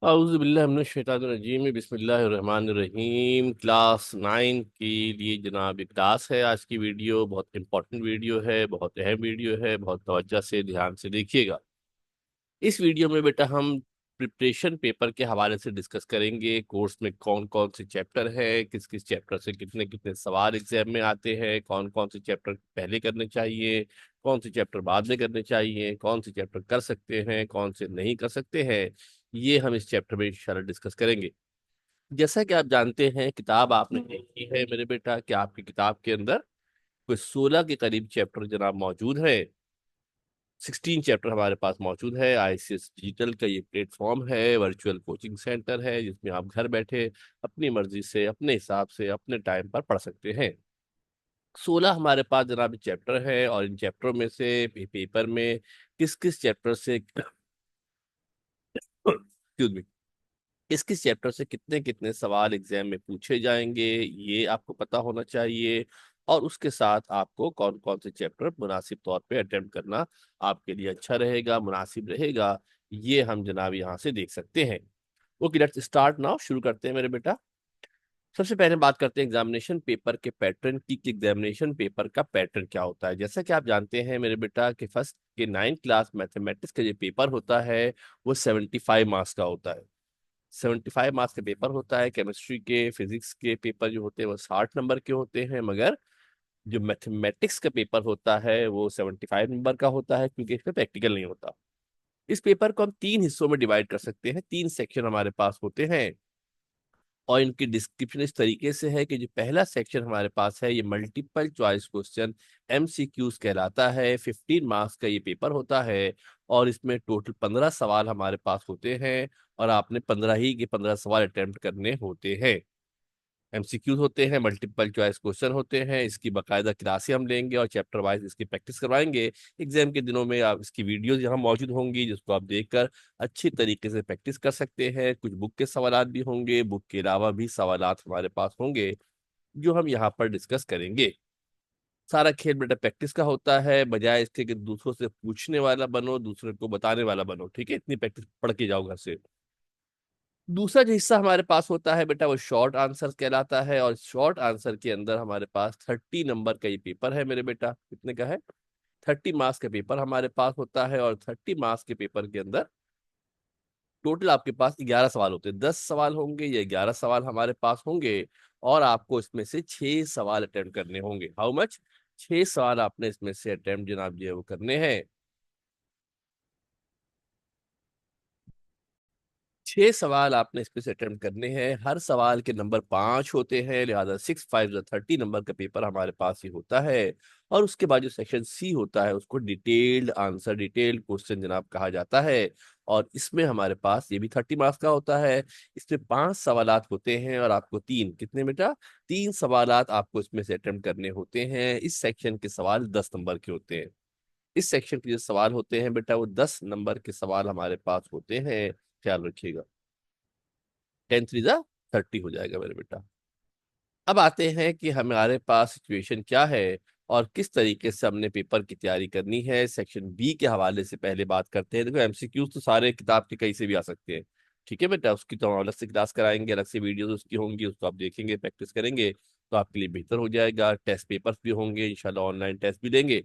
औज़ुबिल्लाहि बिस्मिल्लाहिर्रहमानिर्रहीम। क्लास 9 के लिए जनाब एक क्लास है। आज की वीडियो बहुत इंपॉर्टेंट वीडियो है, बहुत अहम वीडियो है, बहुत तवज्जो से ध्यान से देखिएगा। इस वीडियो में बेटा हम प्रिपरेशन पेपर के हवाले से डिस्कस करेंगे। कोर्स में कौन कौन से चैप्टर है, किस किस चैप्टर से कितने कितने सवाल एग्जाम में आते हैं, कौन कौन से चैप्टर पहले करने चाहिए, कौन से चैप्टर बाद में करने चाहिए, कौन से चैप्टर कर सकते हैं, कौन से नहीं कर सकते हैं, ये हम इस चैप्टर में इंशाल्लाह डिस्कस करेंगे। जैसा कि आप जानते हैं, किताब आपने देखी है मेरे बेटा कि आपकी किताब के अंदर कोई 16 के करीब चैप्टर जनाब मौजूद है। 16 चैप्टर हमारे पास मौजूद है। आईसीएस डिजिटल का ये प्लेटफॉर्म है, वर्चुअल कोचिंग सेंटर है, जिसमें आप घर बैठे अपनी मर्जी से, अपने हिसाब से, अपने टाइम पर पढ़ सकते हैं। 16 हमारे पास जनाब चैप्टर है, और इन चैप्टरों में से पेपर में किस किस चैप्टर से एक्सक्यूज मी, किस किस चैप्टर से कितने कितने सवाल एग्जाम में पूछे जाएंगे, ये आपको पता होना चाहिए। और उसके साथ आपको कौन कौन से चैप्टर मुनासिब तौर पे अटेम्प्ट करना आपके लिए अच्छा रहेगा, मुनासिब रहेगा, ये हम जनाब यहाँ से देख सकते हैं। Okay, let's start now. शुरू करते हैं मेरे बेटा। सबसे पहले बात करते हैं एग्जामिनेशन पेपर के पैटर्न की कि एग्जामिनेशन पेपर का पैटर्न क्या होता है। जैसा कि आप जानते हैं मेरे बेटा कि फर्स्ट के 9 क्लास मैथमेटिक्स का जो पेपर होता है वो 75 मार्क्स का होता है। 75 मार्क्स का पेपर होता है। केमिस्ट्री के, फिजिक्स के पेपर जो होते हैं वो 60 नंबर के होते हैं, मगर जो मैथमेटिक्स का पेपर होता है वो 75 नंबर का होता है, क्योंकि इसमें प्रैक्टिकल नहीं होता। इस पेपर को हम 3 हिस्सों में डिवाइड कर सकते हैं। 3 सेक्शन हमारे पास होते हैं, और इनकी डिस्क्रिप्शन इस तरीके से है कि जो पहला सेक्शन हमारे पास है ये मल्टीपल चॉइस क्वेश्चन एमसीक्यूज कहलाता है। 15 मार्क्स का ये पेपर होता है, और इसमें टोटल 15 सवाल हमारे पास होते हैं, और आपने 15 ही के 15 सवाल अटेम्प्ट करने होते हैं। एमसीक्यूज होते हैं, मल्टीपल चॉइस क्वेश्चन होते हैं। इसकी बाकायदा क्लासें हम लेंगे और चैप्टर वाइज इसकी प्रैक्टिस करवाएंगे। एग्जाम के दिनों में आप इसकी वीडियोज यहाँ मौजूद होंगी, जिसको आप देखकर अच्छी तरीके से प्रैक्टिस कर सकते हैं। कुछ बुक के सवालात भी होंगे, बुक के अलावा भी सवालात हमारे पास होंगे जो हम यहाँ पर डिस्कस करेंगे। सारा खेल बेटा प्रैक्टिस का होता है, बजाय इसके कि दूसरों से पूछने वाला बनो, दूसरे को बताने वाला बनो। ठीक है, इतनी प्रैक्टिस पढ़ के जाओ घर से। दूसरा जो हिस्सा हमारे पास होता है बेटा वो शॉर्ट आंसर कहलाता है, और शॉर्ट आंसर के अंदर हमारे पास 30 नंबर का ये पेपर है मेरे बेटा। कितने का है? 30 मार्क्स का पेपर हमारे पास होता है, और 30 मार्क्स के पेपर के अंदर टोटल आपके पास 11 सवाल होते हैं। 10 सवाल होंगे या 11 सवाल हमारे पास होंगे, और आपको इसमें से 6 सवाल अटेम्प्ट करने होंगे। How much? 6 सवाल आपने इसमें से अटेम्प्ट जनाब जो है वो करने हैं। 6 सवाल आपने इसमें से अटेम्प्ट करने हैं। हर सवाल के नंबर 5 होते हैं, लिहाजा 6 5 30 नंबर का पेपर हमारे पास ही होता है। और उसके बाद जो सेक्शन सी होता है उसको डिटेल्ड आंसर, डिटेल्ड क्वेश्चन जनाब कहा जाता है। और इसमें हमारे पास ये भी 30 मार्क्स का होता है। इसमें 5 सवालात होते हैं, और आपको तीन, कितने बेटा? 3 सवालात आपको इसमें से अटेम्प्ट करने होते हैं। इस सेक्शन के सवाल 10 नंबर के होते हैं। इस सेक्शन के जो सवाल होते हैं बेटा वो 10 नंबर के सवाल हमारे पास होते हैं। ख्याल रखिएगा। 10 3 जा 30 हो जाएगा मेरे बेटा। अब आते हैं कि हमारे पास सिचुएशन क्या है और किस तरीके से हमने पेपर की तैयारी करनी है। सेक्शन बी के हवाले से पहले बात करते हैं। देखो, एमसीक्यूज तो सारे किताब के कहीं से भी आ सकते हैं। ठीक है बेटा, उसकी तो हम अलग से क्लास कराएंगे, अलग से वीडियोस उसकी होंगी, उसको आप देखेंगे, प्रैक्टिस करेंगे, तो आपके लिए बेहतर हो जाएगा। टेस्ट पेपर्स भी होंगे इंशाल्लाह, ऑनलाइन टेस्ट भी लेंगे।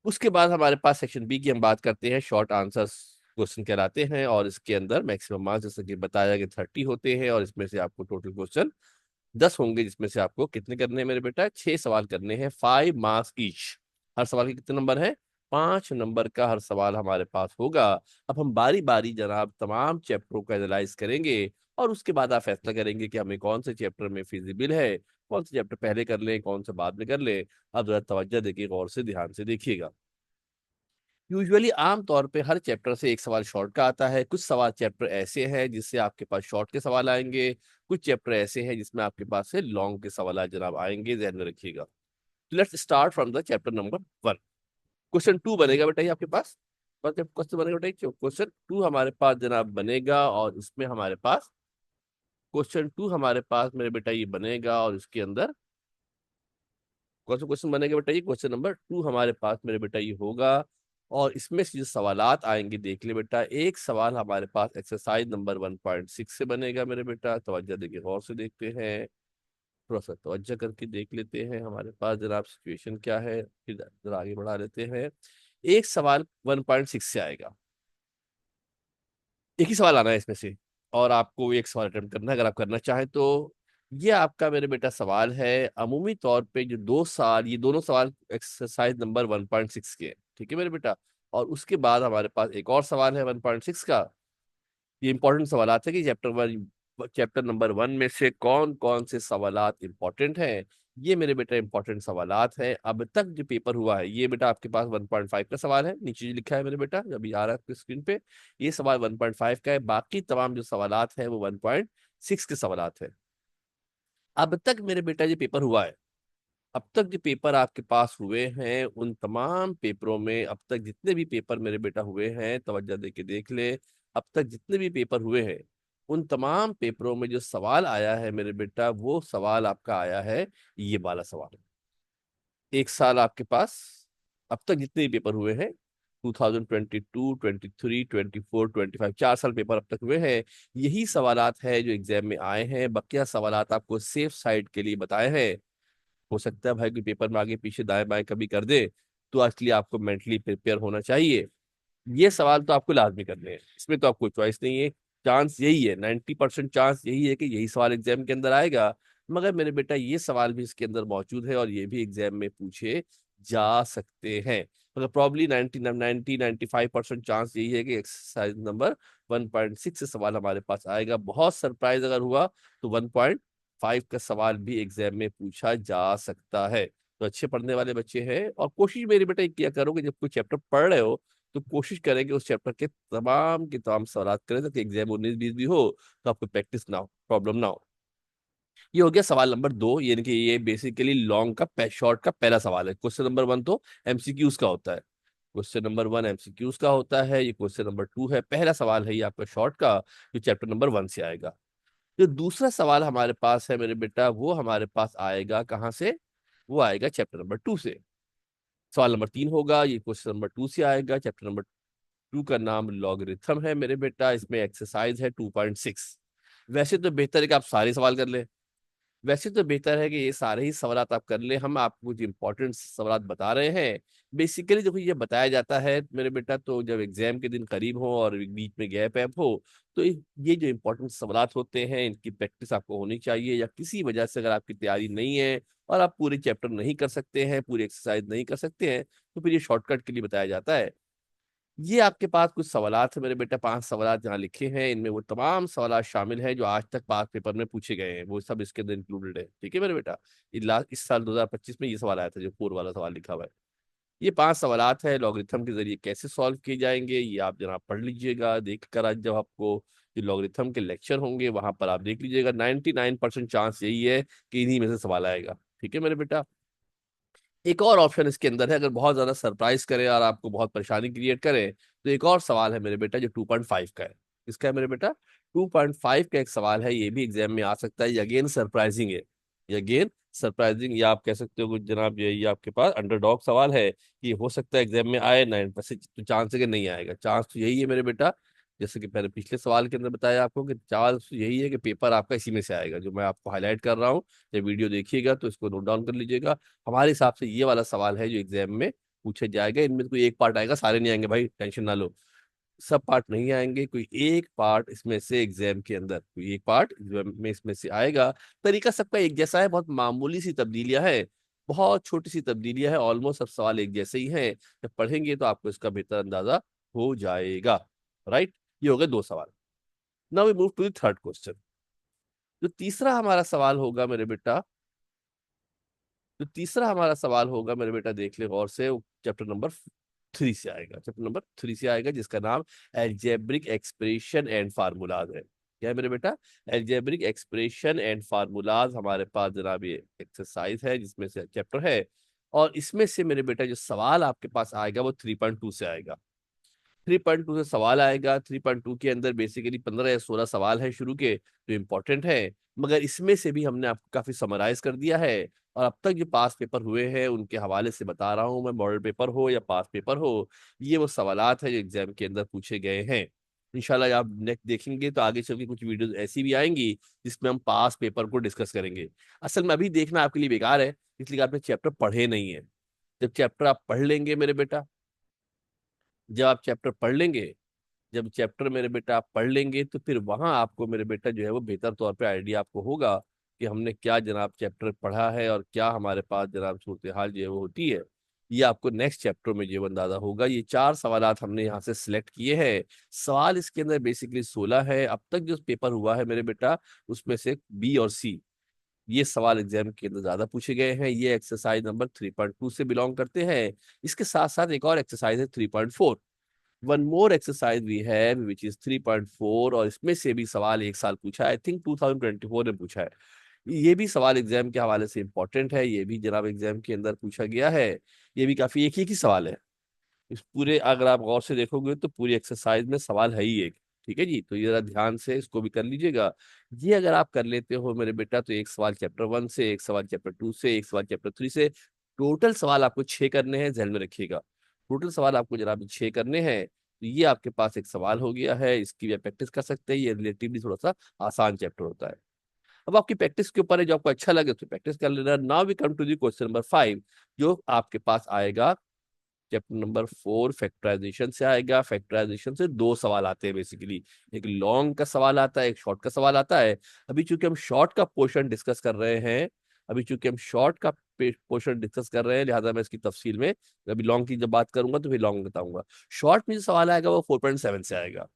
उसके बाद हमारे पास सेक्शन बी की हम बात करते हैं। शॉर्ट आंसर्स क्वेश्चन कहलाते हैं, और इसके अंदर मैक्सिमम मार्क्स जैसे कि बताया कि 30 होते हैं, और इसमें से आपको टोटल क्वेश्चन 10 होंगे, जिसमें से आपको कितने करने हैं मेरे बेटा? 6 सवाल करने हैं। 5 मार्क्स ईच। हर सवाल के कितने नंबर है? 5 नंबर का हर सवाल हमारे पास होगा। अब हम बारी बारी जनाब तमाम चैप्टरों को एनालाइज करेंगे, और उसके बाद आप फैसला करेंगे कि हमें कौन से चैप्टर में फिजिबल है, कौन से चैप्टर पहले कर लें, कौन से बाद में कर लें। अब जरा तवज्जो देखिए, गौर से ध्यान से देखिएगा। यूजुअली आम तौर पे हर चैप्टर से एक सवाल शॉर्ट का आता है। कुछ सवाल चैप्टर ऐसे हैं जिससे आपके पास शॉर्ट के सवाल आएंगे, कुछ चैप्टर ऐसे हैं जिसमें आपके पास से लॉन्ग के सवाल जनाब आएंगे, ध्यान में रखिएगा। Let's start from the chapter number 1। Question 2 बनेगा बेटा ये आपके पास। क्वेश्चन बनेगा बेटा, क्वेश्चन 2 हमारे पास जनाब बनेगा, और इसमें हमारे पास क्वेश्चन 2 हमारे पास मेरे बेटा ये बनेगा, और इसके अंदर कौन सा क्वेश्चन बनेगा बेटा? ये क्वेश्चन नंबर 2 हमारे पास मेरे बेटा ये होगा। और इसमें से जो सवालात आएंगे देख ले बेटा, एक सवाल हमारे पास एक्सरसाइज नंबर 1.6 से बनेगा मेरे बेटा। तवज्जो देखिए, गौर से देखते हैं, थोड़ा सा तवज्जो करके देख लेते हैं हमारे पास जनाब सिचुएशन क्या है, फिर जरा आगे बढ़ा लेते हैं। एक सवाल 1.6 से आएगा, एक ही सवाल आना है इसमें से, और आपको एक सवाल अटेम्प्ट करना है अगर आप करना चाहें तो। ये आपका मेरे बेटा सवाल है अमूमी तौर पे जो दो सवाल, ये दोनों सवाल एक्सरसाइज नंबर 1.6 के हैं, ठीक है मेरे बेटा। और उसके बाद हमारे पास एक और सवाल है 1.6 का। ये इंपॉर्टेंट सवालात है कि चैप्टर नंबर 1 में से कौन कौन से सवालात इंपॉर्टेंट हैं। ये मेरे बेटा इंपॉर्टेंट सवालात हैं अब तक जो पेपर हुआ है। ये बेटा आपके पास 1.5 का सवाल है, नीचे जो लिखा है मेरे बेटा, अभी आ रहा है आपकी स्क्रीन पे, ये सवाल 1.5 का है। बाकी तमाम जो सवालात हैं वो 1.6 के सवालात है। अब तक मेरे बेटा जो पेपर हुआ है, अब तक जो पेपर आपके पास हुए हैं, उन तमाम पेपरों में अब तक जितने भी पेपर मेरे बेटा हुए हैं, तवज्जो दे के देख ले, अब तक जितने भी पेपर हुए हैं, उन तमाम पेपरों में जो सवाल आया है मेरे बेटा, वो सवाल आपका आया है ये वाला सवाल। एक साल आपके पास अब तक जितने भी पेपर हुए हैं, 2022, 23, 24, 25, 4 साल पेपर अब तक हुए हैं, यही सवालात है जो एग्जाम में आए हैं। बकिया सवालात आपको सेफ साइड के लिए बताए हैं। हो सकता है भाई कोई पेपर में आगे पीछे दाएं बाएं कभी कर दे, तो एक्चुअली आपको मेंटली प्रिपेयर होना चाहिए। ये सवाल तो आपको लाजमी करने हैं, इसमें तो आपको चॉइस नहीं है। चांस यही है, 90% चांस यही है कि यही सवाल एग्जाम के अंदर आएगा। मगर मेरे बेटा ये सवाल भी इसके अंदर मौजूद है और ये भी एग्जाम में पूछे जा सकते हैं। मगर प्रॉब्ली 95% चांस यही है कि एक्सरसाइज नंबर 1.6 से सवाल हमारे पास आएगा। बहुत सरप्राइज अगर हुआ तो 1.5 का सवाल भी एग्जाम में पूछा जा सकता है। तो अच्छे पढ़ने वाले बच्चे हैं, और कोशिश मेरी बेटा ये किया करो कि जब कोई चैप्टर पढ़ रहे हो तो कोशिश करें कि उस चैप्टर के तमाम के तमाम सवाल करें, ताकि एग्जाम 19-20 भी हो तो आपको प्रैक्टिस ना हो, प्रॉब्लम ना हो। ये हो गया सवाल नंबर 2, यानी कि ये बेसिकली लॉन्ग का शॉर्ट का पहला सवाल है। क्वेश्चन नंबर 1 तो एमसीक्यूज का होता है, क्वेश्चन नंबर 1 एमसीक्यूज का होता है। ये क्वेश्चन नंबर 2 है, पहला सवाल है ये आपका शॉर्ट का, जो चैप्टर नंबर 1 से आएगा। जो दूसरा सवाल हमारे पास है मेरे बेटा, वो हमारे पास आएगा कहाँ से, वो आएगा चैप्टर नंबर 2 से। सवाल नंबर 3 होगा, ये क्वेश्चन नंबर 2 से आएगा। चैप्टर नंबर 2 का नाम लॉगरिथम है मेरे बेटा, इसमें एक्सरसाइज है 2.6। वैसे तो बेहतर है कि आप सारे सवाल कर ले, वैसे तो बेहतर है कि ये सारे ही सवालात आप कर ले। हम आपको कुछ इंपॉर्टेंट सवालात बता रहे हैं। बेसिकली देखो, ये बताया जाता है मेरे बेटा, तो जब एग्जाम के दिन करीब हो और बीच में गैप ऐप हो, तो ये जो इंपॉर्टेंट सवालात होते हैं, इनकी प्रैक्टिस आपको होनी चाहिए। या किसी वजह से अगर आपकी तैयारी नहीं है और आप पूरे चैप्टर नहीं कर सकते हैं, पूरी एक्सरसाइज नहीं कर सकते हैं, तो फिर ये शॉर्टकट के लिए बताया जाता है। ये आपके पास कुछ सवालात है मेरे बेटा, 5 सवालात जहाँ लिखे हैं, इनमें वो तमाम सवालात शामिल हैं जो आज तक पास पेपर में पूछे गए हैं, वो सब इसके अंदर इंक्लूडेड है, ठीक है मेरे बेटा। इस साल 2025 में ये सवाल आया था, जो 4 वाला सवाल लिखा हुआ है। ये 5 सवालात है, लॉगरिथम के जरिए कैसे सॉल्व किए जाएंगे ये आप जनाब पढ़ लीजिएगा। देख कर आज जब आपको जो लॉगरिथम के लेक्चर होंगे वहां पर आप देख लीजिएगा, 99% चांस यही है कि इन्हीं में से सवाल आएगा, ठीक है मेरे बेटा। एक और ऑप्शन इसके अंदर है, अगर बहुत ज्यादा सरप्राइज करे और आपको बहुत परेशानी क्रिएट करे, तो एक और सवाल है मेरे बेटा जो 2.5 का है। इसका है मेरे बेटा 2.5 का एक सवाल है, ये भी एग्जाम में आ सकता है। ये अगेन सरप्राइजिंग है, ये अगेन सरप्राइजिंग, या आप कह सकते हो कि जनाब ये आपके पास अंडरडॉग सवाल है, ये हो सकता है एग्जाम में आए। 9% तो चांस है कि नहीं आएगा, चांस तो यही है मेरे बेटा। जैसे कि मैंने पिछले सवाल के अंदर बताया आपको कि चांस तो यही है कि पेपर आपका इसी में से आएगा, जो मैं आपको हाईलाइट कर रहा हूँ। जब वीडियो देखिएगा तो इसको नोट डाउन कर लीजिएगा। हमारे हिसाब से ये वाला सवाल है जो एग्जाम में पूछे जाएगा। इनमें तो कोई एक पार्ट आएगा, सारे नहीं आएंगे भाई, टेंशन ना लो। सब पार्ट नहीं आएंगे, कोई एक पार्ट इसमें से एग्जाम के अंदर, कोई एक पार्ट एग्जाम में इसमें से आएगा। तरीका सबका एक जैसा है, बहुत मामूली सी तब्दीलियां हैं, बहुत छोटी सी तब्दीलियां हैं, ऑलमोस्ट सब सवाल एक जैसे ही हैं। जब पढ़ेंगे तो आपको इसका बेहतर अंदाजा हो जाएगा। राइट, ये हो गए 2 सवाल। Now we move to the third question. जो तीसरा हमारा सवाल होगा मेरे बेटा, जो तीसरा हमारा सवाल होगा मेरे बेटा, देख ले गौर से, चैप्टर नंबर 3 से आएगा। चैप्टर नंबर 3 से आएगा, जिसका नाम एल्जेब्रिक एक्सप्रेशन एंड फार्मूलाज है। क्या है मेरे बेटा? एल्जेब्रिक एक्सप्रेशन एंड फार्मूलाज हमारे पास जनाब ये एक्सरसाइज है, जिसमें से चैप्टर है। और इसमें से मेरे बेटा जो सवाल आपके पास आएगा वो 3.2 से आएगा। 3.2 से सवाल आएगा। 3.2 के अंदर बेसिकली 15 या 16 सवाल हैं शुरू के, जो इम्पोर्टेंट है, मगर इसमें से भी हमने आपको काफी समराइज कर दिया है। और अब तक जो पास पेपर हुए हैं उनके हवाले से बता रहा हूँ मैं, मॉडल पेपर हो या पास पेपर हो, ये वो सवालात है जो एग्जाम के अंदर पूछे गए हैं। इंशाल्लाह आप नेक्स्ट देखेंगे तो आगे चल के कुछ वीडियोस ऐसी भी आएंगी जिसमें हम पास पेपर को डिस्कस करेंगे। असल में अभी देखना आपके लिए बेकार है, इसलिए आपने चैप्टर पढ़े नहीं है। जब चैप्टर आप पढ़ लेंगे मेरे बेटा, जब आप चैप्टर पढ़ लेंगे, जब चैप्टर मेरे बेटा आप पढ़ लेंगे, तो फिर वहां आपको मेरे बेटा जो है वो बेहतर तौर पे आइडिया आपको होगा कि हमने क्या जनाब चैप्टर पढ़ा है और क्या हमारे पास जनाब सूरत हाल जो है वो होती है। ये आपको नेक्स्ट चैप्टर में जो है अंदाजा होगा। ये 4 सवालात हमने यहाँ से सिलेक्ट किए हैं। सवाल इसके अंदर बेसिकली 16 है। अब तक जो पेपर हुआ है मेरे बेटा, उसमें से बी और सी ये सवाल एग्जाम के अंदर ज्यादा पूछे गए हैं। ये एक्सरसाइज नंबर 3.2 से बिलोंग करते हैं। इसके साथ साथ एक और एक्सरसाइज है 3.4। One more exercise we have which is 3.4, और इसमें से भी सवाल एक साल पूछा है, आई थिंक 2024 में पूछा है। ये भी सवाल एग्जाम के हवाले से इंपॉर्टेंट है, ये भी जनाब एग्जाम के अंदर पूछा गया है। ये भी काफी एक ही सवाल है। इस पूरे अगर आप गौर से देखोगे तो पूरी एक्सरसाइज में सवाल है ही एक। ठीक है जी, तो ये जरा ध्यान से इसको भी कर लीजिएगा। ये अगर आप कर लेते हो मेरे बेटा, तो एक सवाल चैप्टर 1 से, एक सवाल चैप्टर 2 से, एक सवाल चैप्टर 3 से, टोटल सवाल आपको 6 करने हैं, ध्यान में रखिएगा। टोटल सवाल आपको जनाब 6 करने हैं। तो ये आपके पास एक सवाल हो गया है, इसकी भी प्रैक्टिस कर सकते हैं। ये रिलेटिवली थोड़ा सा आसान चैप्टर होता है। अब आपकी प्रैक्टिस के ऊपर है, जो आपको अच्छा लगे तो प्रैक्टिस कर लेना। Now we come to the question number 5, जो आपके पास आएगा चैप्टर नंबर 4 फैक्टराइजेशन से आएगा। फैक्टराइजेशन से 2 सवाल आते हैं बेसिकली, एक लॉन्ग का सवाल आता है, एक शॉर्ट का सवाल आता है। अभी चूंकि हम शॉर्ट का पोर्शन डिस्कस कर रहे हैं, अभी चूंकि हम शॉर्ट का पोर्शन डिस्कस कर रहे हैं, लिहाजा मैं इसकी तफसील में अभी लॉन्ग की जब बात करूंगा तो फिर लॉन्ग बताऊंगा। शॉर्ट में जो सवाल आएगा वो 4.7 से आएगा।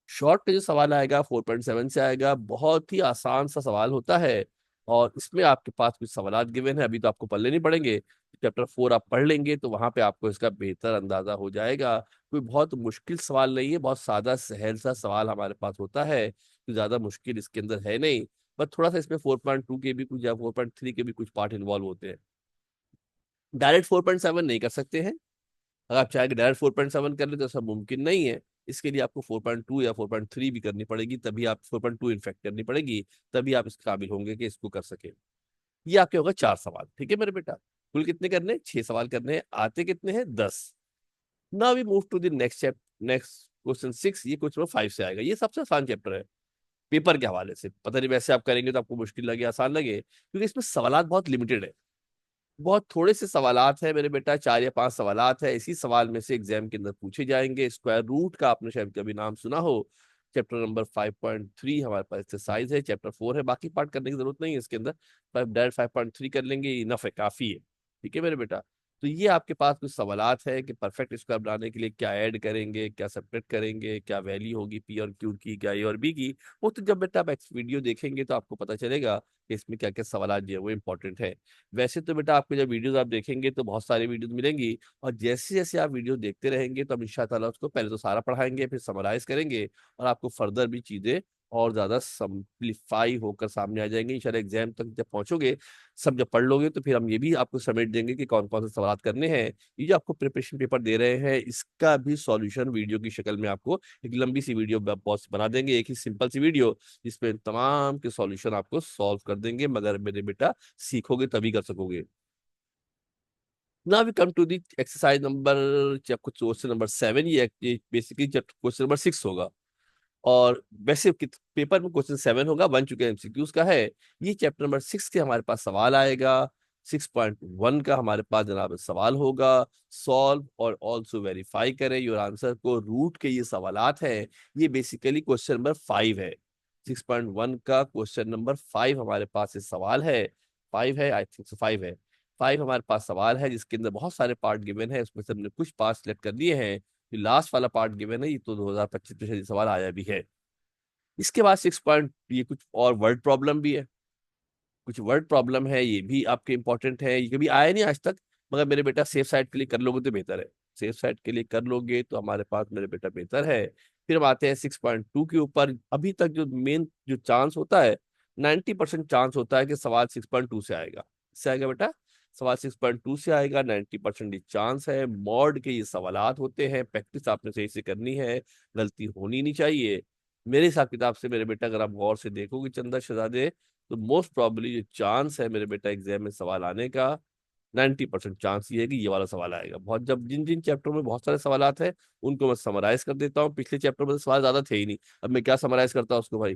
शॉर्ट का जो सवाल आएगा 4.7 से आएगा। बहुत ही आसान सा सवाल होता है, और इसमें आपके पास कुछ सवालात गिवन है, अभी तो आपको पढ़ लेने पड़ेंगे। चैप्टर 4 आप पढ़ लेंगे तो वहां पे आपको इसका बेहतर अंदाजा हो जाएगा। कोई बहुत मुश्किल सवाल नहीं है, बहुत सादा सहल सा सवाल हमारे पास होता है, तो ज्यादा मुश्किल इसके अंदर है नहीं। बस थोड़ा सा इसमें 4.2 के भी कुछ या 4.3 के भी कुछ पार्ट इन्वॉल्व होते हैं। डायरेक्ट 4.7 नहीं कर सकते हैं। अगर आप चाहे कि डायरेक्ट 4.7 कर ले तो ऐसा मुमकिन नहीं है। इसके लिए आपको 4.2 या 4.3 भी करनी पड़ेगी, तभी आप 4.2 इनफेक्ट करनी पड़ेगी, तभी आप इस काबिल होंगे कि इसको कर सके। ये आपके होगा 4 सवाल। ठीक है मेरे बेटा, कुल कितने करने, 6 सवाल करने हैं, आते कितने हैं, 10। Now we move to the next chapter, next question 6। ये क्वेश्चन 5 से आएगा। ये सबसे आसान चैप्टर है पेपर के हवाले से। पता नहीं वैसे आप करेंगे तो आपको मुश्किल लगे आसान लगे, क्योंकि इसमें सवाल बहुत लिमिटेड है। बहुत थोड़े से सवालात हैं मेरे बेटा, 4 या 5 सवालात है। इसी सवाल में से एग्जाम के अंदर पूछे जाएंगे। स्क्वायर रूट का आपने शायद कभी नाम सुना हो। चैप्टर नंबर 5.3 हमारे पास एक्सरसाइज है। चैप्टर 4 है, बाकी पार्ट करने की जरूरत नहीं है इसके अंदर। डायरेक्ट 5.3 कर लेंगे, इनफ है, काफी है। ठीक है मेरे बेटा, तो ये आपके पास कुछ सवालात है कि परफेक्ट स्क्वायर बनाने के लिए क्या ऐड करेंगे, क्या सब्ट्रैक्ट करेंगे, क्या वैल्यू होगी पी और क्यू की, क्या ए और बी की। वो तो जब बेटा आप वीडियो देखेंगे तो आपको पता चलेगा कि इसमें क्या क्या सवाल जो है वो इंपॉर्टेंट है। वैसे तो बेटा आपको जब वीडियोस आप देखेंगे तो बहुत सारी वीडियोस मिलेंगी, और जैसे जैसे आप वीडियो देखते रहेंगे तो हम इंशाअल्लाह उसको पहले तो सारा पढ़ाएंगे, फिर समराइज करेंगे, और आपको फर्दर भी चीजें और ज्यादा सिंप्लीफाई होकर सामने आ जाएंगे इंशाल्लाह। एग्जाम तक जब पहुंचोगे, सब जब पढ़ लोगे, तो फिर हम ये भी आपको समेट देंगे कि कौन कौन से सवाल करने हैं। ये जो आपको प्रिपरेशन पेपर दे रहे हैं, इसका भी सॉल्यूशन वीडियो की शक्ल में आपको एक लंबी सी वीडियो बहुत बना देंगे, एक ही सिंपल सी वीडियो जिसमें तमाम के सॉल्यूशन आपको सॉल्व कर देंगे। मगर मेरे बेटा सीखोगे तभी कर सकोगे। Now we come to the exercise number, question number 7। ये बेसिकली क्वेश्चन नंबर 6 होगा। और वैसे पेपर में क्वेश्चन 7 होगा, बन चुके एमसीक्यूज का है। ये चैप्टर नंबर 6 के हमारे पास सवाल आएगा। 6.1 का हमारे पास जनाब सवाल होगा। सॉल्व और ऑल्सो वेरीफाई करें योर आंसर को, रूट के ये सवालात हैं। ये बेसिकली क्वेश्चन नंबर 5 है। 6.1 का क्वेश्चन नंबर 5 हमारे पास ये सवाल है। 5 है, आई थिंक 5 है। 5 हमारे पास सवाल है, जिसके अंदर बहुत सारे पार्ट गिवन है, उसमें से हमने कुछ पार्ट सिलेक्ट कर लिए हैं। जो लास्ट वाला पार्ट गिवन है, ये तो 2025 में शायद सवाल आया भी है। इसके बाद 6 पॉइंट, ये कुछ और वर्ड प्रॉब्लम भी है, कुछ वर्ड प्रॉब्लम है, ये भी आपके इंपॉर्टेंट है। ये कभी आया नहीं आज तक, मगर मेरे बेटा सेफ साइड के लिए कर लोगे तो बेहतर है। सेफ साइड के लिए कर लोगे तो हमारे पास मेरे बेटा बेहतर है। फिर हम आते हैं 6.2 के ऊपर। अभी तक जो मेन जो चांस होता है, 90% चांस होता है कि सवाल 6.2 से आएगा। इससे आएगा बेटा सवाल 6.2 से आएगा, 90% चांस है। मॉड के ये सवालात होते हैं, प्रैक्टिस आपने सही से करनी है, गलती होनी नहीं चाहिए। मेरे हिसाब किताब से मेरे बेटा, अगर आप गौर से देखोगे चंदा शहजादे, तो मोस्ट प्रॉब्ली जो चांस है मेरे बेटा एग्जाम में सवाल आने का, 90% चांस ये है कि ये वाला सवाल आएगा। बहुत, जब जिन जिन चैप्टरों में बहुत सारे सवालात हैं उनको मैं समराइज कर देता हूँ। पिछले चैप्टर में तो सवाल ज्यादा थे ही नहीं, अब मैं क्या समराइज करता हूँ उसको भाई।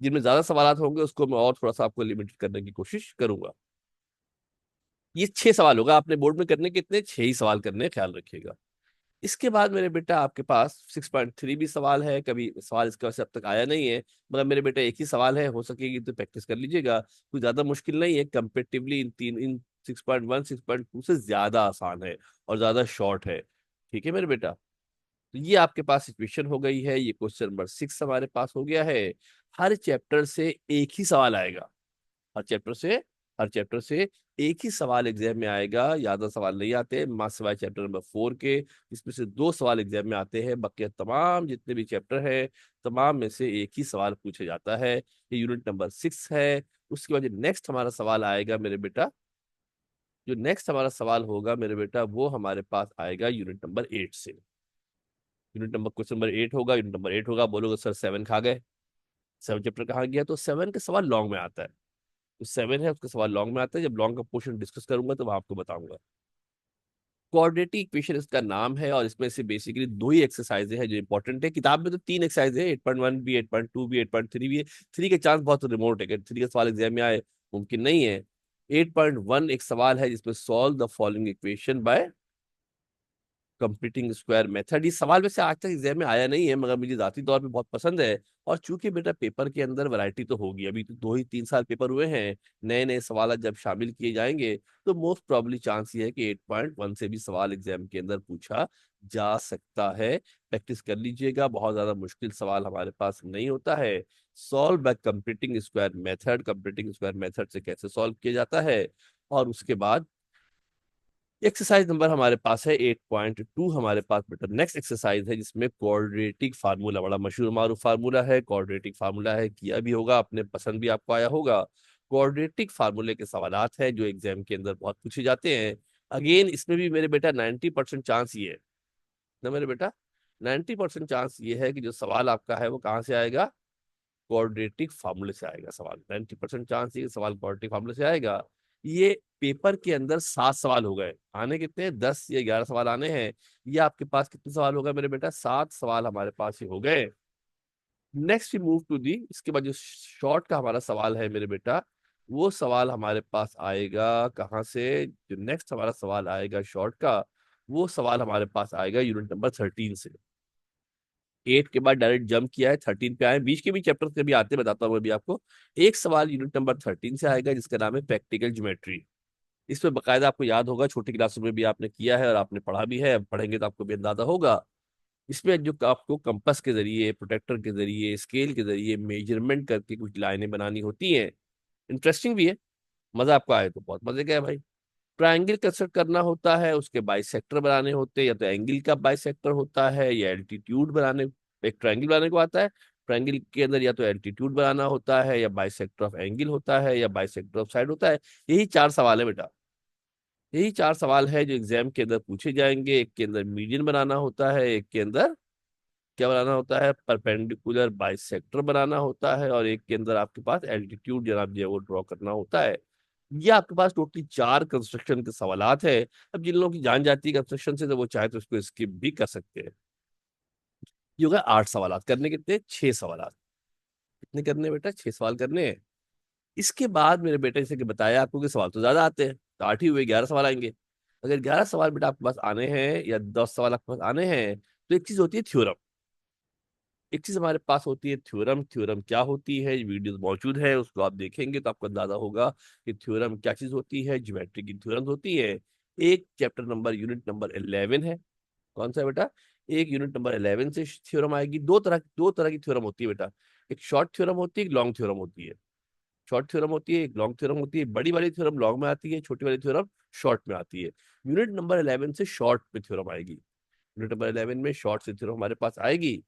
जिनमें ज्यादा सवालात होंगे उसको मैं और थोड़ा सा आपको लिमिटेड करने की कोशिश करूंगा। ये 6 सवाल होगा, आपने बोर्ड में करने के इतने 6 ही सवाल करने हैं, ख्याल रखिएगा। इसके बाद मेरे बेटा आपके पास 6.3 भी सवाल है। कभी सवाल इसके वैसे अब तक आया नहीं है, मगर मेरे बेटा एक ही सवाल है, हो सकेगी तो प्रैक्टिस कर लीजिएगा। कोई ज्यादा मुश्किल नहीं है, कंपेटिवली इन 6.1 6.2 से ज्यादा आसान है और ज्यादा शॉर्ट है। ठीक है मेरे बेटा, तो ये आपके पास सिचुएशन हो गई है। ये क्वेश्चन नंबर 6 हमारे पास हो गया है। हर चैप्टर से एक ही सवाल आएगा। हर चैप्टर से हर चैप्टर से एक ही सवाल एग्जाम में आएगा, ज्यादा सवाल नहीं आते मां सिवाय चैप्टर नंबर 4 के, इसमें से 2 सवाल एग्जाम में आते हैं। बाकी तमाम जितने भी चैप्टर है, तमाम में से एक ही सवाल पूछा जाता है। ये यूनिट नंबर 6 है। उसके बाद जो नेक्स्ट हमारा सवाल आएगा मेरे बेटा, जो नेक्स्ट हमारा सवाल होगा मेरे बेटा, वो हमारे पास आएगा यूनिट नंबर 8 से। यूनिट नंबर क्वेश्चन नंबर 8 होगा। यूनिट नंबर 8 होगा, बोलोगे सर 7 खा गए, 7 चैप्टर कहाँ गया? तो 7 का सवाल लॉन्ग में आता है। तो 7 है, उसका सवाल लॉन्ग में आता है। जब लॉन्ग का पोर्शन डिस्कस करूंगा तो वहां आपको बताऊंगा। क्वाड्रेटिक इक्वेशन इसका नाम है, और इसमें से बेसिकली 2 ही एक्सरसाइज है जो इंपॉर्टेंट है। किताब में तो 3 एक्सरसाइज है, 8.1 भी, 8.2 भी, 8.3 भी है। 3 के चांस बहुत रिमोट है कि 3 का सवाल एग्जाम में आए, मुमकिन नहीं है। 8.1 एक सवाल है जिसमें solve the following equation by completing square method. ये सवाल वैसे आज तक एग्जाम में आया नहीं है, मगर मुझे जाती तौर पे बहुत पसंद है। और चूंकि बेटा पेपर के अंदर वैरायटी तो होगी, अभी तो 2 ही 3 साल पेपर हुए हैं, नए नए सवाल जब शामिल किए जाएंगे तो मोस्ट प्रॉब्ली चांस ये है कि 8.1 से भी सवाल एग्जाम के अंदर पूछा जा सकता है। प्रैक्टिस कर लीजिएगा, बहुत ज्यादा मुश्किल सवाल हमारे पास नहीं होता है। Solve by completing square method, completing square method से कैसे सॉल्व किया जाता है। और उसके बाद एक्सरसाइज नंबर हमारे पास है 8.2 हमारे पास बेटा नेक्स्ट एक्सरसाइज है, जिसमें क्वाड्रेटिक फार्मूला, बड़ा मशहूर मारूफ फार्मूला है, क्वाड्रेटिक फार्मूला है, किया भी होगा आपने, पसंद भी आपको आया होगा। क्वाड्रेटिक फार्मूले के सवालात हैं जो एग्जाम के अंदर बहुत पूछे जाते हैं। अगेन इसमें भी मेरे बेटा 90% चांस ये है ना मेरे बेटा, 90% चांस ये है कि जो सवाल आपका है वो कहाँ से आएगा? क्वाड्रेटिक फार्मूले से आएगा सवाल। 90% चांस ये सवाल क्वाड्रेटिक फार्मूले से आएगा। ये पेपर के अंदर 7 सवाल हो गए, आने कितने हैं? 10 या 11 सवाल आने हैं। ये आपके पास कितने सवाल हो गए मेरे बेटा? 7 सवाल हमारे पास ही हो गए। Next we move to the, इसके बाद जो शॉर्ट का हमारा सवाल है मेरे बेटा, वो सवाल हमारे पास आएगा कहाँ से? जो नेक्स्ट हमारा सवाल आएगा शॉर्ट का, वो सवाल हमारे पास आएगा यूनिट नंबर 13 से। 8 के बाद डायरेक्ट जंप किया है, 13 पे आए। बीच के भी चैप्टर के भी आते हैं, बताता हूँ अभी आपको। एक सवाल यूनिट नंबर 13 से आएगा जिसका नाम है प्रैक्टिकल ज्योमेट्री। इसमें बकायदा आपको याद होगा, छोटी क्लासों में भी आपने किया है और आपने पढ़ा भी है, अब पढ़ेंगे तो आपको भी अंदाजा होगा। इसमें जो आपको कंपास के जरिए, प्रोटेक्टर के जरिए, स्केल के जरिए मेजरमेंट करके कुछ लाइनें बनानी होती हैं। इंटरेस्टिंग भी है, मजा आपको आए तो बहुत मजे का है भाई। ट्रायंगल कंस्ट्रक्ट करना होता है, उसके बाइसेक्टर बनाने होते हैं, या तो एंगल का बाइसेक्टर होता है या एल्टीट्यूड बनाने। एक ट्रायंगल बनाने को आता है, ट्रायंगल के अंदर या तो एल्टीट्यूड बनाना होता है, या बाइसेक्टर ऑफ एंगल होता है, या बाइसेक्टर ऑफ साइड होता है। यही 4 सवाल है बेटा, यही 4 सवाल है जो एग्जाम के अंदर पूछे जाएंगे। एक के अंदर मीडियन बनाना होता है, एक के अंदर क्या बनाना होता है? परपेंडिकुलर बाइसेक्टर बनाना होता है, और एक के अंदर आपके पास एल्टीट्यूड जनाब जो है वो ड्रॉ करना होता है। ये आपके पास टोटली 4 कंस्ट्रक्शन के सवालात है। अब जिन लोगों की जान जाती है कंस्ट्रक्शन से, तो वो चाहे तो उसको स्किप भी कर सकते हैं। ये होगा 8 सवालात, करने कितने? 6 सवालात। कितने करने हैं बेटा? 6 सवाल करने हैं। इसके बाद मेरे बेटे जैसे कि बताया आपको कि सवाल तो ज्यादा आते हैं, तो 8 ही हुए, 11 सवाल आएंगे। अगर 11 सवाल बेटा आपके पास आने हैं या 10 सवाल आपके पास आने हैं, तो एक चीज होती है थ्योरम। एक चीज हमारे पास होती है थ्योरम। थ्योरम क्या होती है? वीडियो मौजूद है, उसको आप देखेंगे तो आपको अंदाजा होगा कि थ्योरम क्या चीज होती है। ज्योमेट्री की थ्योरम होती है। एक चैप्टर नंबर यूनिट नंबर 11 है। कौन सा है बेटा? एक यूनिट नंबर 11 से थ्योरम आएगी। दो तरह की थ्योरम होती है बेटा। एक शॉर्ट थ्योरम होती है, एक लॉन्ग थ्योरम होती है। शॉर्ट थ्योरम होती है, एक लॉन्ग थ्योरम होती है। बड़ी वाली थ्योरम लॉन्ग में आती है, छोटी वाली थ्योरम शॉर्ट में आती है। यूनिट नंबर 11 से शॉर्ट में थ्योरम आएगी। यूनिट नंबर 11 में शॉर्ट से थ्योरम हमारे पास आएगी।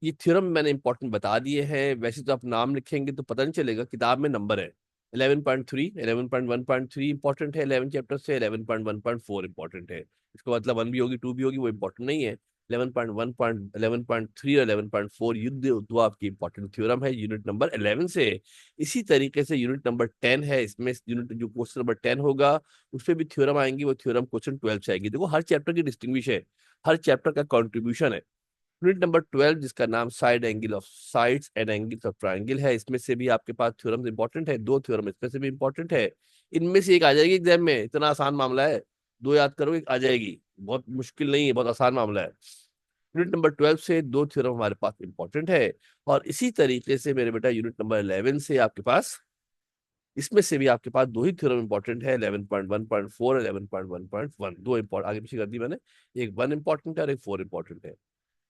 ये थ्योरम मैंने इंपॉर्टेंट बता दिए हैं। वैसे तो आप नाम लिखेंगे तो पता नहीं चलेगा, किताब में नंबर है। 11.3, 11.1.3 इंपॉर्टेंट है 11 चैप्टर से, 11.1.4 इंपॉर्टेंट है। इसको मतलब 1 भी होगी 2 भी होगी, वो इंपॉर्टेंट नहीं है। 11.3 और 11.4 युद्ध दो आपकी इंपॉर्टेंट थ्योरम है यूनिट नंबर 11 से। इसी तरीके से यूनिट नंबर 10 है, इसमें यूनिट जो क्वेश्चन नंबर 10 होगा उसमें भी थ्योरम आएंगी, वो थ्योरम क्वेश्चन 12 से आएगी। देखो हर चैप्टर की डिस्टिंग्विश है, हर चैप्टर का कॉन्ट्रीब्यूशन है। यूनिट नंबर 12 जिसका नाम side angle of sides and angles of triangle है, इसमें से भी आपके पास थ्योरम इंपॉर्टेंट है, दो थ्योरम इसमें से भी इंपॉर्टेंट है। इनमें से एक आ जाएगी एग्जाम में, इतना आसान मामला है, दो याद करोगे आ जाएगी, बहुत मुश्किल नहीं है, बहुत आसान मामला है। यूनिट नंबर 12 से दो थ्योरम हमारे पास इंपॉर्टेंट है। और इसी तरीके से मेरे बेटा यूनिट नंबर 11 से आपके पास, इसमें से भी आपके पास दो ही थ्योरम इंपॉर्टेंट है, 11.1.4 और 11.1.1, दो इंपॉर्टेंट आगे पीछे कर दी मैंने, एक 1 इंपॉर्टेंट है और एक 4 इंपॉर्टेंट है।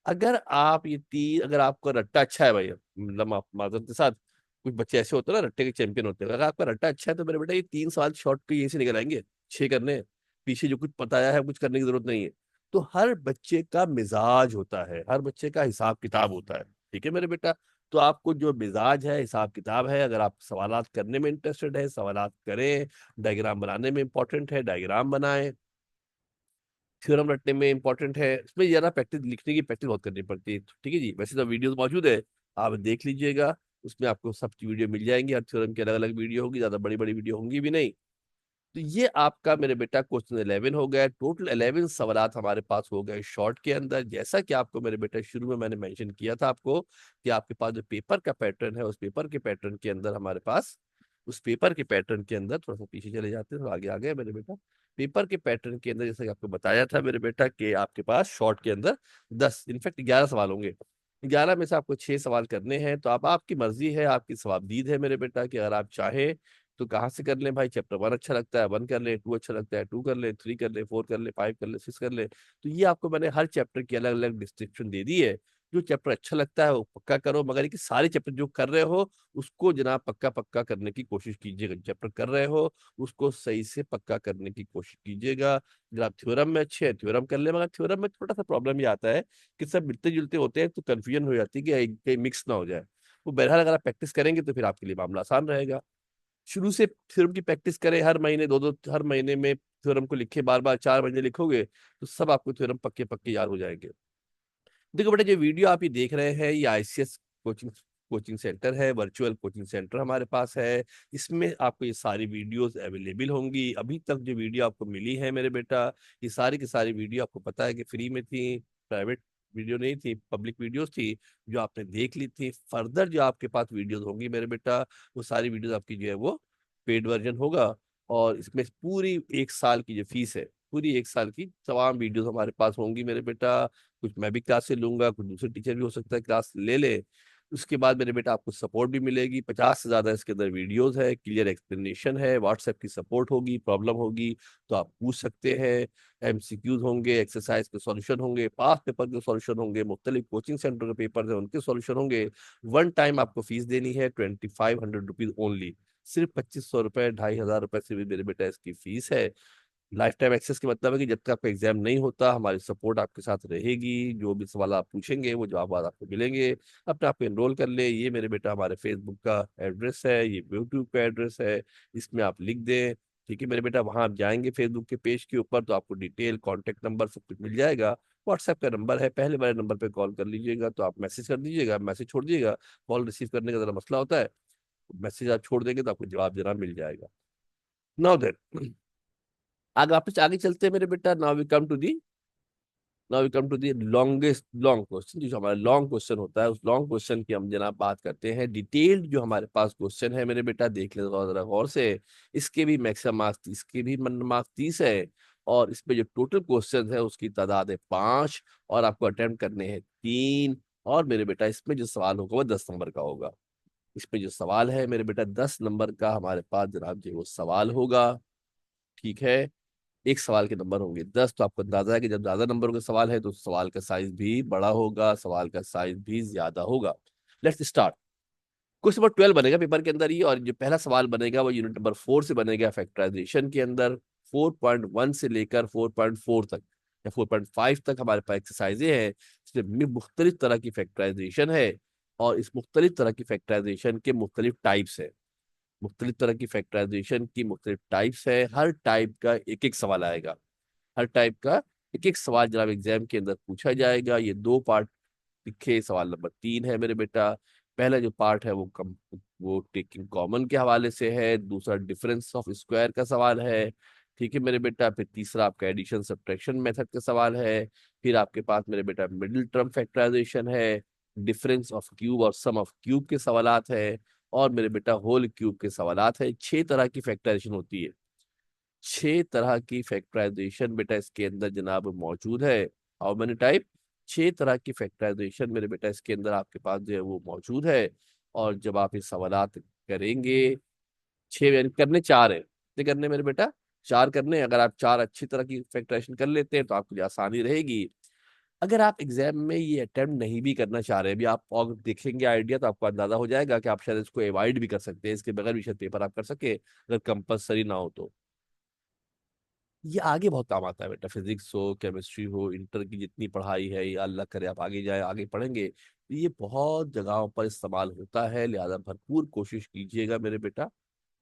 अगर आप ये तीन, अगर आपका रट्टा अच्छा है भाई, मतलब आप माजरत के साथ, कुछ बच्चे ऐसे होते हैं ना रट्टे के चैंपियन होते हैं, अगर आपका रट्टा अच्छा है तो मेरे बेटा ये 3 साल शॉर्ट के यहीं से निकल आएंगे, 6 करने हैं। पीछे जो कुछ बताया है कुछ करने की जरूरत नहीं है। तो हर बच्चे का मिजाज होता है, हर बच्चे का हिसाब किताब होता है, ठीक है मेरे बेटा। तो आपको जो मिजाज है, हिसाब किताब है, अगर आप सवालात करने में इंटरेस्टेड है, सवालात करें। डायग्राम बनाने में इंपॉर्टेंट है, डायग्राम बनाएं। थ्योरम रटने में इंपॉर्टेंट है, इसमें ज़्यादा प्रैक्टिस, लिखने की प्रैक्टिस बहुत करनी पड़ती है, ठीक है जी। वैसे तो वीडियोस मौजूद है, आप देख लीजिएगा, उसमें आपको सब की वीडियो मिल जाएंगी, हर थ्योरम की अलग अलग वीडियो होगी, ज़्यादा बड़ी बड़ी वीडियो होंगी भी नहीं। तो ये आपका मेरे बेटा क्वेश्चन 11 हो गया। टोटल 11 सवालात हमारे पास हो गए शॉर्ट के अंदर। जैसा कि आपको मेरे बेटा शुरू में मैंने मेंशन किया था आपको, कि आपके पास जो पेपर का पैटर्न है, उस पेपर के पैटर्न के अंदर हमारे पास, उस पेपर के पैटर्न के अंदर थोड़ा सा पीछे चले जाते हैं, थोड़ा आगे आ गए मेरे बेटा। पेपर के पैटर्न के अंदर जैसा कि आपको बताया था मेरे बेटा, कि आपके पास शॉर्ट के अंदर 10 इनफैक्ट 11 सवाल होंगे। 11 में से आपको 6 सवाल करने हैं, तो आप, आपकी मर्जी है, आपकी सवाबदीद है मेरे बेटा, कि अगर आप चाहे तो कहाँ से कर लें भाई। चैप्टर 1 अच्छा लगता है 1 कर ले, 2 अच्छा लगता है 2 कर ले, 3 कर ले, 4 कर ले, 5 कर ले, 6 कर ले। तो ये आपको मैंने हर चैप्टर की अलग अलग डिस्क्रिप्शन दे दी है। जो चैप्टर अच्छा लगता है वो पक्का करो, मगर ये कि सारे चैप्टर जो कर रहे हो उसको जनाब पक्का पक्का करने की कोशिश कीजिएगा। चैप्टर कर रहे हो उसको सही से पक्का करने की कोशिश कीजिएगा। अगर आप थ्योरम में अच्छे हैं थ्योरम कर ले, मगर थ्योरम में थोड़ा सा प्रॉब्लम ये आता है कि सब मिलते जुलते होते हैं, तो कंफ्यूजन हो जाती है कि कहीं मिक्स ना हो जाए। वो बहरहाल अगर आप प्रैक्टिस करेंगे तो फिर आपके लिए मामला आसान रहेगा। शुरू से थ्योरम की प्रैक्टिस करें, हर महीने दो दो, हर महीने में थ्योरम को लिखे, बार बार 4 महीने लिखोगे तो सब आपको थ्योरम पक्के पक्के याद हो जाएंगे। देखो बेटा, जो वीडियो आप ये देख रहे हैं ये आईसीएस कोचिंग कोचिंग सेंटर है, वर्चुअल कोचिंग सेंटर हमारे पास है। इसमें आपको ये सारी वीडियोस अवेलेबल होंगी। अभी तक जो वीडियो आपको मिली है मेरे बेटा, ये सारी की सारी वीडियो आपको पता है कि फ्री में थी, प्राइवेट वीडियो नहीं थी, पब्लिक वीडियोस थी, जो आपने देख ली थी। फर्दर जो आपके पास वीडियोस होंगी मेरे बेटा, वो सारी वीडियोस आपकी जो है वो पेड वर्जन होगा। और इसमें पूरी 1 साल की जो फीस है, पूरी 1 साल की तमाम वीडियोस हमारे पास होंगी मेरे बेटा। कुछ मैं भी क्लास से लूंगा, कुछ दूसरे टीचर भी हो सकता है क्लास ले ले। उसके बाद मेरे बेटा आपको सपोर्ट भी मिलेगी, 50 से ज्यादा इसके अंदर वीडियोस है, क्लियर एक्सप्लेनेशन है, व्हाट्सएप की सपोर्ट होगी, प्रॉब्लम होगी तो आप पूछ सकते हैं। एमसीक्यूज होंगे, एक्सरसाइज के सॉल्यूशन होंगे, पास पेपर के सॉल्यूशन होंगे, मुख्तलिफ कोचिंग सेंटर के पेपर है उनके सॉल्यूशन होंगे। वन टाइम आपको फीस देनी है 2500 रुपीज ओनली, सिर्फ 2500 रुपए, 2500 रुपए से भी मेरे बेटा इसकी फीस है। लाइफ टाइम एक्सेस के मतलब है कि जब तक आपका एग्जाम नहीं होता हमारी सपोर्ट आपके साथ रहेगी, जो भी सवाल आप पूछेंगे वो जवाब आपको मिलेंगे। अपने आप को एनरोल कर ले। ये मेरे बेटा हमारे फेसबुक का एड्रेस है, ये यूट्यूब का एड्रेस है, इसमें आप लिख दें, ठीक है मेरे बेटा। वहां आप जाएंगे फेसबुक के पेज के ऊपर तो आपको डिटेल, कॉन्टेक्ट नंबर सब कुछ मिल जाएगा। व्हाट्सएप का नंबर है, पहले वाले नंबर पे कॉल कर लीजिएगा, तो आप मैसेज कर दीजिएगा, मैसेज छोड़ दीजिएगा। कॉल रिसीव करने का जरा मसला होता है, मैसेज आप छोड़ देंगे तो आपको जवाब जरा मिल जाएगा। नाउ देन, आगे वापस आगे चलते हैं मेरे बेटा। Now we come to the longest long question. जो हमारा लॉन्ग क्वेश्चन होता है, उस लॉन्ग क्वेश्चन की हम जनाब बात करते हैं। डिटेल्ड जो हमारे पास क्वेश्चन है मेरे बेटा, देख ले जरा गौर से। इसके भी मैक्सिमम मार्क्स 30, इसके भी मार्क्स 30 है। और इसमें जो टोटल क्वेश्चन है उसकी तादाद है 5, और आपको अटेम्प्ट करने हैं 3। और मेरे बेटा इसमें जो सवाल होगा वो 10 नंबर का होगा। इसमें जो सवाल है मेरे बेटा 10 नंबर का हमारे पास जनाब जो वो सवाल होगा, ठीक है। एक सवाल के नंबर होंगे 10, तो आपको अंदाजा है कि जब ज्यादा नंबरों का सवाल है तो सवाल का साइज भी बड़ा होगा, सवाल का साइज भी ज्यादा होगा। Let's start. क्वेश्चन नंबर 12 बनेगा पेपर के अंदर ही, और जो पहला सवाल बनेगा वो यूनिट नंबर 4 से बनेगा, फैक्टराइजेशन के अंदर। 4.1 से लेकर 4.4 तक या 4.5 तक हमारे पास एक्सरसाइजें हैं, जिसमें मुख्तलिफ तरह की फैक्टराइजेशन है। और इस मुख्तलिफ तरह की फैक्टराइजेशन के मुख्तलिफ टाइप्स है। मुख्तलिफ तरह की फैक्टराइजेशन की मुख्तलिफ टाइप्स है, हर टाइप का एक एक सवाल आएगा, हर टाइप का एक एक सवाल जनाब एग्जाम के अंदर पूछा जाएगा। ये दो पार्ट लिखे, सवाल नंबर 3 है मेरे बेटा। पहला जो पार्ट है वो टेकिंग कॉमन के हवाले से है, दूसरा डिफरेंस ऑफ स्क्वायर का सवाल है, ठीक है मेरे बेटा। फिर तीसरा आपका एडिशन सब्ट्रैक्शन मेथड का सवाल है। फिर आपके पास मेरे बेटा मिडिल टर्म फैक्टराइजेशन है, डिफरेंस ऑफ क्यूब और सम ऑफ क्यूब के सवालात है, और मेरे बेटा होल क्यूब के सवालात है। 6 तरह की फैक्टराइजेशन होती है, 6 तरह की फैक्टराइजेशन बेटा इसके अंदर जनाब मौजूद है। How many type? 6 तरह की फैक्टराइजेशन मेरे बेटा इसके अंदर आपके पास जो है वो मौजूद है। और जब आप ये सवालात करेंगे, 6 यानी करने 4 है, कितने करने मेरे बेटा? 4 करने। अगर आप 4 अच्छी तरह की फैक्टराइजेशन कर लेते हैं तो आपके लिए आसानी रहेगी। अगर आप एग्जाम में ये अटेम्प्ट नहीं भी करना चाह रहे हैं, अभी आप और देखेंगे आइडिया तो आपको अंदाजा हो जाएगा कि आप शायद इसको अवॉइड भी कर सकते हैं, इसके बगैर भी शायद पेपर आप कर सके अगर कंपलसरी ना हो तो। ये आगे बहुत काम आता है बेटा, फिजिक्स हो केमिस्ट्री हो, इंटर की जितनी पढ़ाई है, ये अल्लाह करे आप आगे जाए आगे पढ़ेंगे तो ये बहुत जगहों पर इस्तेमाल होता है। लिहाजा भरपूर कोशिश कीजिएगा मेरे बेटा,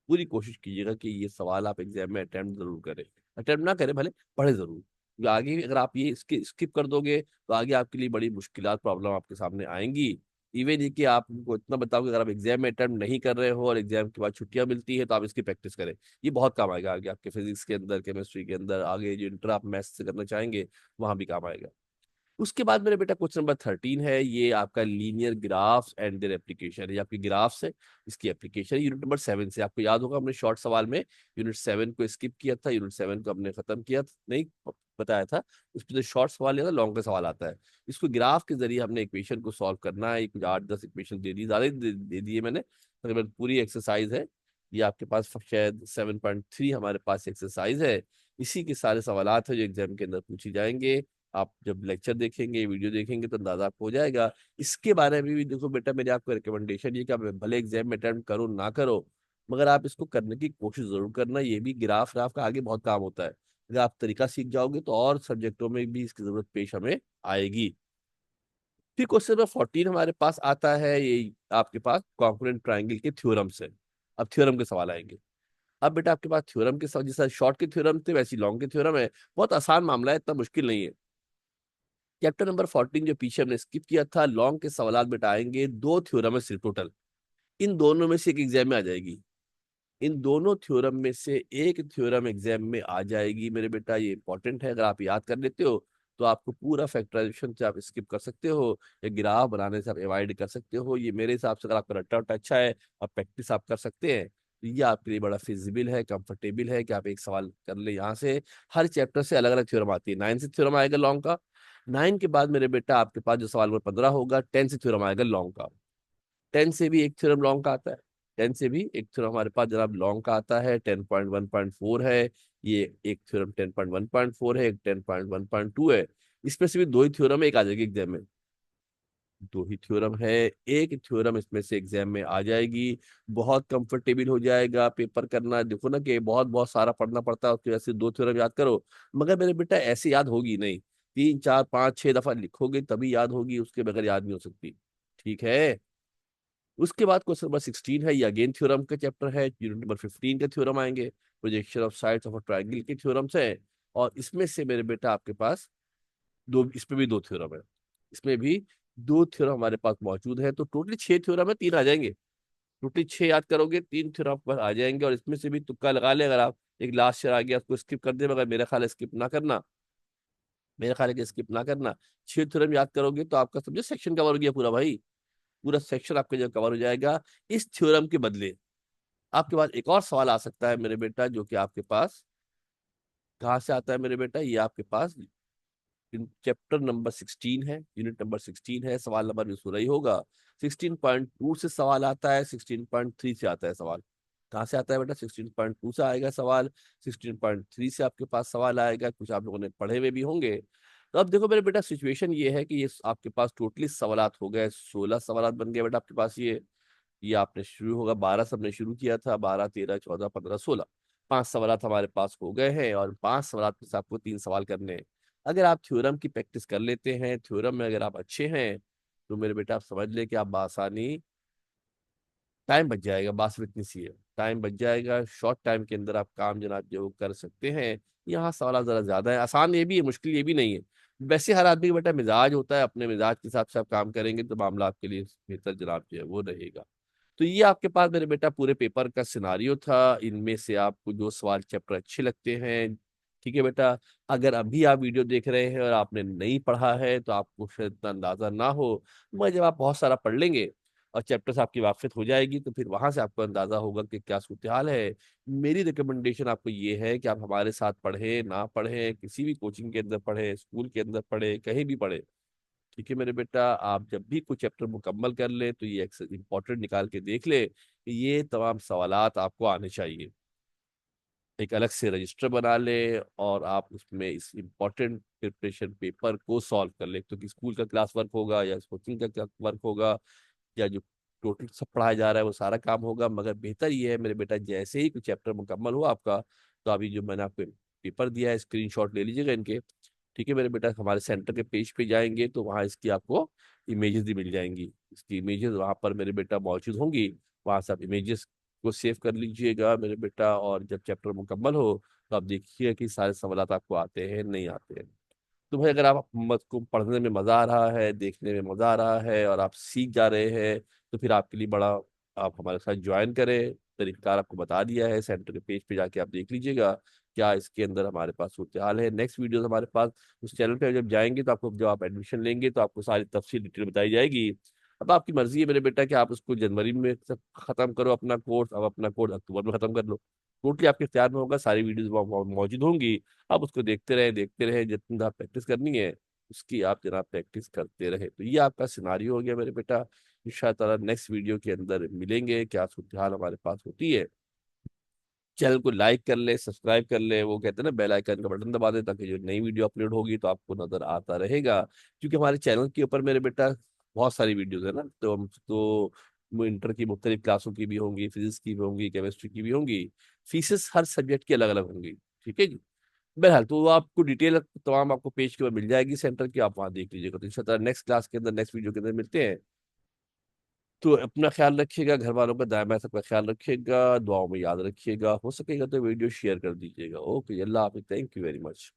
पूरी कोशिश कीजिएगा कि ये सवाल आप एग्जाम में अटेम्प्ट जरूर करें। अटेम्प्ट ना करें भले, पढ़े जरूर, क्योंकि आगे अगर आप ये इसके स्किप कर दोगे तो आगे आपके लिए बड़ी मुश्किलात प्रॉब्लम आपके सामने आएंगी। इवन ये कि आप उनको इतना बताओ कि अगर आप एग्जाम में अटेम्प्ट नहीं कर रहे हो और एग्जाम के बाद छुट्टियां मिलती है तो आप इसकी प्रैक्टिस करें। ये बहुत काम आएगा आगे आपके फिजिक्स के अंदर, केमिस्ट्री के अंदर, आगे जो इंटर आप मैथ्स से करना चाहेंगे वहां भी काम आएगा। उसके बाद मेरे बेटा क्वेश्चन नंबर 13 है, ये आपका linear graphs and their application, ये आपकी ग्राफ्स है, इसकी एप्लीकेशन यूनिट नंबर 7 से। आपको याद होगा हमने शॉर्ट सवाल में यूनिट 7 को स्किप किया था, यूनिट 7 को हमने खत्म किया नहीं बताया था। उसमें जो शॉर्ट सवाल लिया था, लॉन्ग का सवाल आता है। इसको ग्राफ के जरिए हमने इक्वेशन को सॉल्व करना है। कुछ 8-10 इक्वेशन दे दी, ज्यादा ही दे दिए मैंने, तकरीबन पूरी एक्सरसाइज है। ये आपके पास शायद 7.3 हमारे पास एक्सरसाइज है। इसी के सारे सवालात है जो एग्जाम के अंदर पूछी जाएंगे। आप जब लेक्चर देखेंगे, वीडियो देखेंगे तो अंदाजा आपको हो जाएगा। इसके बारे में भी देखो बेटा, मेरी आपको रिकमेंडेशन ये कि आप भले एग्जाम में अटेम्प्ट करो ना करो, मगर आप इसको करने की कोशिश जरूर करना। ये भी ग्राफ राफ का आगे बहुत काम होता है। अगर आप तरीका सीख जाओगे तो और सब्जेक्टों में भी इसकी जरूरत पेश हमें आएगी। फिर क्वेश्चन नंबर 14 हमारे पास आता है, ये आपके पास कॉन्ग्रुएंट ट्रायंगल के थ्योरम से। अब थ्योरम के सवाल आएंगे। अब बेटा आपके पास थ्योरम के सवाल जैसा शॉर्ट के थ्योरम थे वैसी लॉन्ग के थ्योरम है। बहुत आसान मामला है, इतना मुश्किल नहीं है। चैप्टर नंबर 14 जो पीछे हमने स्किप किया था, लॉन्ग के सवाल बेटा आएंगे। 2 थ्योरम है सिर्फ टोटल, इन दोनों में से एक एग्जाम में आ जाएगी। इन दोनों थ्योरम में से एक थ्योरम एग्जाम में आ जाएगी मेरे बेटा, ये इंपॉर्टेंट है। अगर आप याद कर लेते हो तो आपको पूरा फैक्टराइजेशन से आप स्किप कर सकते हो, या ग्राफ बनाने से आप अवॉइड कर सकते हो। ये मेरे हिसाब से अगर आपका रट्टा वट्टा अच्छा है और प्रैक्टिस आप कर सकते हैं तो ये आपके लिए बड़ा फिजिबल है, कंफर्टेबल है कि आप एक सवाल कर ले यहाँ से। हर चैप्टर से अलग अलग थ्योरम आती है। 9 से थ्योरम आएगा लॉन्ग का, 9 के बाद मेरे बेटा आपके पास जो सवाल नंबर 15 होगा, 10 से थ्योरम आएगा लॉन्ग का। 10 से भी एक थ्योरम लॉन्ग का आता है, 10 से भी एक थ्योरम हमारे पास जनाब लॉन्ग का आता है। 10.1.4 है ये, एक थ्योरम 10.1.4 है, एक 10.1.2 है। इसमें से भी दो ही थ्योरम है, एक आ जाएगी एग्जाम में। दो ही थ्योरम है, एक थ्योरम इसमें से एग्जाम में आ जाएगी। बहुत कंफर्टेबल हो जाएगा पेपर करना। देखो ना कि बहुत बहुत सारा पढ़ना पड़ता है, उसकी वजह से 2 थ्योरम याद करो, मगर मेरे बेटा ऐसे याद होगी नहीं। 3 4 5 6 दफा लिखोगे तभी याद होगी, उसके बगैर याद नहीं हो सकती, ठीक है। उसके बाद क्वेश्चन नंबर 16 है, ये अगेन थ्योरम का चैप्टर है। यूनिट नंबर 15 के थ्योरम आएंगे, projection of sides of a triangle के थ्योरम्स है। और इसमें से मेरे बेटा आपके पास दो, इसमें भी 2 थ्योरम है, इसमें भी 2 थ्योरम हमारे पास मौजूद है। तो टोटली 6 थ्योरम है, 3 आ जाएंगे। टोटली 6 याद करोगे, 3 थ्योरम पर आ जाएंगे। और इसमें से भी तुक्का लगा ले, अगर आप एक लास्ट ईयर आ गया उसको स्किप कर दे, मगर मेरा ख्याल है स्किप ना करना, मेरा ख्याल है कि स्किप ना करना। 6 थ्योरम याद करोगे तो आपका समझो सेक्शन कवर हो गया पूरा भाई, पूरा सेक्शन आपका जो कवर हो जाएगा। इस थ्योरम के बदले आपके पास एक और सवाल आ सकता है मेरे बेटा, जो कि आपके पास कहाँ से आता है मेरे बेटा, ये आपके पास चैप्टर नंबर 16 है, यूनिट नंबर 16 है। सवाल नंबर भी सुना ही होगा। 16.2 से सवाल आता है, 16.3 से आता है सवाल। कहाँ से आता है बेटा? 16.2 से आएगा सवाल, 16.3 से आपके पास सवाल आएगा। कुछ आप लोगों ने पढ़े हुए भी होंगे। तो अब देखो मेरे बेटा, सिचुएशन ये है कि ये आपके पास टोटली सवालात हो गए, 16 सवालात बन गए बेटा आपके पास। ये आपने शुरू होगा 12 से हमने शुरू किया था, 12 13 14 15 16, 5 सवालात हमारे पास हो गए हैं। और 5 सवालात में से आपको 3 सवाल करने हैं। अगर आप थ्योरम की प्रैक्टिस कर लेते हैं, थ्योरम में अगर आप अच्छे हैं तो मेरे बेटा आप समझ ले कि आप बआसानी टाइम बच जाएगा, बात सिर्फ इतनी सी है, टाइम बच जाएगा, शॉर्ट टाइम के अंदर आप काम जनाब जो कर सकते हैं। यहाँ सवाल जरा ज्यादा है, आसान ये भी है, मुश्किल ये भी नहीं है। वैसे हर आदमी का बेटा मिजाज होता है, अपने मिजाज के हिसाब से आप काम करेंगे तो मामला आपके लिए बेहतर जनाब जो है वो रहेगा। तो ये आपके पास मेरे बेटा पूरे पेपर का सिनारियो था, इनमें से आपको जो सवाल चैप्टर अच्छे लगते हैं, ठीक है बेटा। अगर अभी आप वीडियो देख रहे हैं और आपने नहीं पढ़ा है तो आपको शायद इतना अंदाजा ना हो, मगर जब आप बहुत सारा पढ़ लेंगे और चैप्टर से आपकी वाकफियत हो जाएगी तो फिर वहां से आपको अंदाजा होगा कि क्या सूरत हाल है। मेरी रिकमेंडेशन आपको ये है कि आप हमारे साथ पढ़ें, ना पढ़ें, किसी भी कोचिंग के अंदर पढ़ें, स्कूल के अंदर पढ़ें, कहीं भी पढ़ें, ठीक है मेरे बेटा। आप जब भी कोई चैप्टर मुकम्मल कर ले तो ये इंपॉर्टेंट निकाल के देख ले कि ये तमाम सवालात आपको आने चाहिए। एक अलग से रजिस्टर बना ले और आप उसमें इस इम्पोर्टेंट प्रिपरेशन पेपर को सॉल्व कर ले, क्योंकि स्कूल का क्लास वर्क होगा या कोचिंग का वर्क होगा या जो टोटल सब पढ़ाया जा रहा है वो सारा काम होगा, मगर बेहतर ये है मेरे बेटा जैसे ही कोई चैप्टर मुकम्मल हो आपका, तो अभी जो मैंने आपको पेपर दिया है स्क्रीनशॉट ले लीजिएगा इनके, ठीक है मेरे बेटा। हमारे सेंटर के पेज पे जाएंगे तो वहाँ इसकी आपको इमेजेस भी मिल जाएंगी, इसकी इमेजेस वहाँ पर मेरे बेटा मौजूद होंगी। वहाँ से आप इमेजेस को सेव कर लीजिएगा मेरे बेटा, और जब चैप्टर मुकम्मल हो तो आप देखिए कि सारे सवाल आपको आते हैं नहीं आते हैं। तो भाई अगर आप मत को पढ़ने में मजा आ रहा है, देखने में मजा आ रहा है और आप सीख जा रहे हैं, तो फिर आपके लिए बड़ा, आप हमारे साथ ज्वाइन करें। तरीकाकार आपको बता दिया है, सेंटर के पेज पे जाके आप देख लीजिएगा क्या इसके अंदर हमारे पास सूरत हाल है। नेक्स्ट वीडियो हमारे पास उस चैनल पे जब जाएंगे तो आपको, जब आप एडमिशन लेंगे तो आपको सारी तफसील डिटेल बताई जाएगी। अब आपकी मर्जी है मेरे बेटा कि आप उसको जनवरी में सब खत्म करो अपना कोर्स, अब अपना कोर्स अक्टूबर में खत्म कर लो, टोटली आपके इख्तियार में होगा, सारी वीडियोज मौजूद होंगी। आप उसको देखते रहें, जितना आप प्रैक्टिस करनी है उसकी आप जनाब प्रैक्टिस करते रहे। तो ये आपका सिनारियो हो गया मेरे बेटा। इंशाअल्लाह नेक्स्ट वीडियो के अंदर मिलेंगे, क्या सूरत हाल हमारे पास होती है। चैनल को लाइक कर ले, सब्सक्राइब कर ले, वो कहते हैं ना बेल आइकन का बटन दबा दे ताकि जो नई वीडियो अपलोड होगी तो आपको नजर आता रहेगा। क्योंकि हमारे चैनल के ऊपर मेरे बेटा बहुत सारी वीडियोस है ना, तो हम तो वो इंटर की मुख्तलिफ क्लासों की भी होंगी, फिजिक्स की भी होंगी, केमिस्ट्री की भी होंगी, फीसेस हर सब्जेक्ट की अलग अलग होंगी, ठीक है जी। बहरहाल तो वो आपको डिटेल तमाम आपको पेज के ऊपर मिल जाएगी सेंटर की, आप वहाँ देख लीजिएगा। तो इंशाल्लाह नेक्स्ट क्लास के अंदर, नेक्स्ट वीडियो के अंदर मिलते हैं। तो अपना ख्याल रखिएगा, घर वालों का दायमा सबका ख्याल रखिएगा, दुआओं में याद रखिएगा, हो सकेगा तो वीडियो शेयर कर दीजिएगा। ओके, अल्लाह हाफिज़, थैंक यू वेरी मच।